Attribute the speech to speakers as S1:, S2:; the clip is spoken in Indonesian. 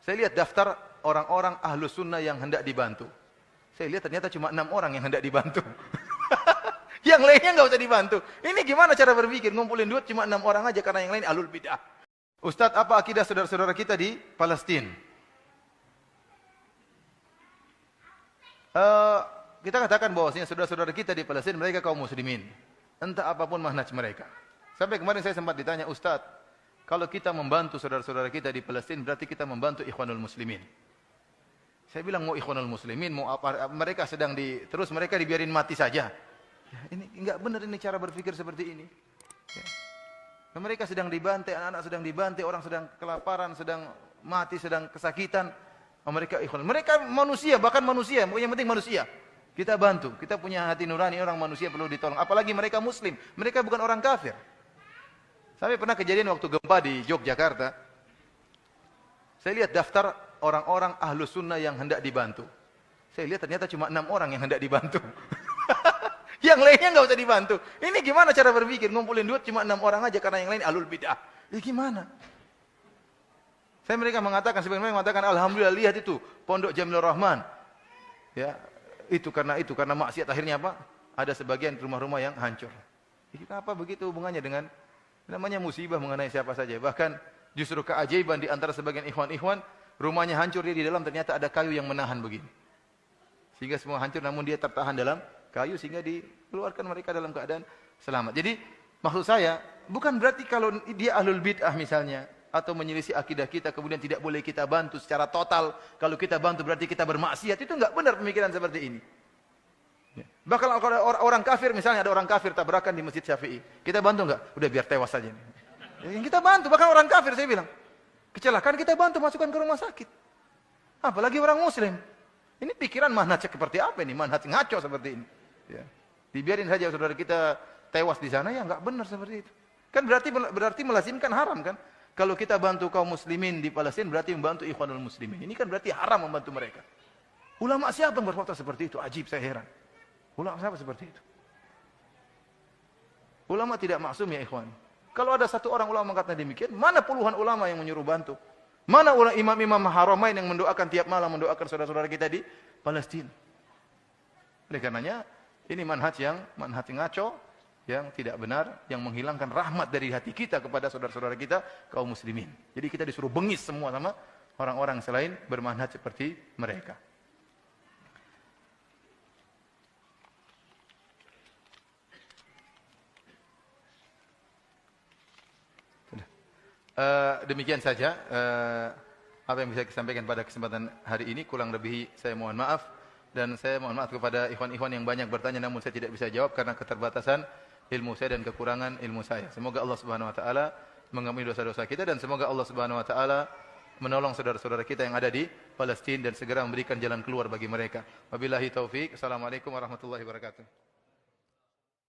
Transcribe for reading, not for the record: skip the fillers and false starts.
S1: Saya lihat daftar orang-orang Ahlus Sunnah yang hendak dibantu. Saya lihat ternyata cuma 6 orang yang hendak dibantu. Yang lainnya nggak usah dibantu. Ini gimana cara berpikir? Ngumpulin duit cuma 6 orang aja karena yang lain ahlul bid'ah. Ustadz, apa akidah saudara-saudara kita di Palestina? Kita katakan bahwasanya saudara-saudara kita di Palestina mereka kaum muslimin. Entah apapun manhaj mereka. Sampai kemarin saya sempat ditanya, Ustadz, kalau kita membantu saudara-saudara kita di Palestina berarti kita membantu Ikhwanul Muslimin. Saya bilang mau Ikhwanul Muslimin, mau apa, mereka sedang terus mereka dibiarin mati saja. Ya, ini enggak benar ini cara berpikir seperti ini. Ya. Mereka sedang dibantai, anak-anak sedang dibantai, orang sedang kelaparan, sedang mati, sedang kesakitan. Mereka ikhwan. Mereka manusia, bahkan manusia, yang penting manusia. Kita bantu, kita punya hati nurani, orang manusia perlu ditolong. Apalagi mereka muslim, mereka bukan orang kafir. Sampai pernah kejadian waktu gempa di Yogyakarta. Saya lihat daftar orang-orang Ahlus Sunnah yang hendak dibantu. Saya lihat ternyata cuma 6 orang yang hendak dibantu. Yang lainnya nggak usah dibantu. Ini gimana cara berpikir? Ngumpulin duit cuma 6 orang aja karena yang lain ahlul bid'ah. Ini gimana? Mereka mengatakan, sebenarnya mengatakan, alhamdulillah lihat itu Pondok Jamilur Rahman. Ya, itu karena maksiat akhirnya apa? Ada sebagian rumah-rumah yang hancur. Apa begitu hubungannya dengan namanya musibah mengenai siapa saja? Bahkan justru keajaiban di antara sebagian ikhwan-ikhwan, rumahnya hancur, dia di dalam ternyata ada kayu yang menahan begini. Sehingga semua hancur namun dia tertahan dalam kayu sehingga dikeluarkan mereka dalam keadaan selamat. Jadi maksud saya bukan berarti kalau dia ahlul bid'ah misalnya atau menyelisih akidah kita kemudian tidak boleh kita bantu secara total. Kalau kita bantu berarti kita bermaksiat. Itu enggak benar pemikiran seperti ini. Bahkan kalau orang kafir misalnya ada orang kafir tabrakan di Masjid Syafi'i, kita bantu enggak? Udah biar tewas saja nih. Yang kita bantu bahkan orang kafir saya bilang. Kecelakaan kita bantu masukkan ke rumah sakit. Apalagi orang muslim. Ini pikiran manhaj seperti apa ini? Manhaj ngaco seperti ini. Ya. Dibiarin saja saudara kita tewas di sana, ya enggak benar seperti itu. Kan berarti melazimkan haram kan? Kalau kita bantu kaum muslimin di Palestina berarti membantu Ikhwanul Muslimin. Ini kan berarti haram membantu mereka. Ulama siapa yang berfatwa seperti itu? Ajib, saya heran. Ulama siapa seperti itu? Ulama tidak maksum ya ikhwan. Kalau ada satu orang ulama mengatakan demikian, mana puluhan ulama yang menyuruh bantu? Mana imam-imam haramain yang mendoakan tiap malam mendoakan saudara-saudara kita di Palestina? Oleh karenanya ini manhaj ngaco, yang tidak benar, yang menghilangkan rahmat dari hati kita kepada saudara-saudara kita kaum muslimin. Jadi kita disuruh bengis semua sama orang-orang selain bermanhaj seperti mereka. Demikian saja apa yang bisa saya sampaikan pada kesempatan hari ini. Kurang lebih saya mohon maaf, dan saya mohon maaf kepada ikhwan-ikhwan yang banyak bertanya namun saya tidak bisa jawab karena keterbatasan ilmu saya dan kekurangan ilmu saya. Semoga Allah Subhanahu wa taala mengampuni dosa-dosa kita, dan semoga Allah Subhanahu wa taala menolong saudara-saudara kita yang ada di Palestina dan segera memberikan jalan keluar bagi mereka. Wabillahi taufik. Assalamualaikum warahmatullahi wabarakatuh.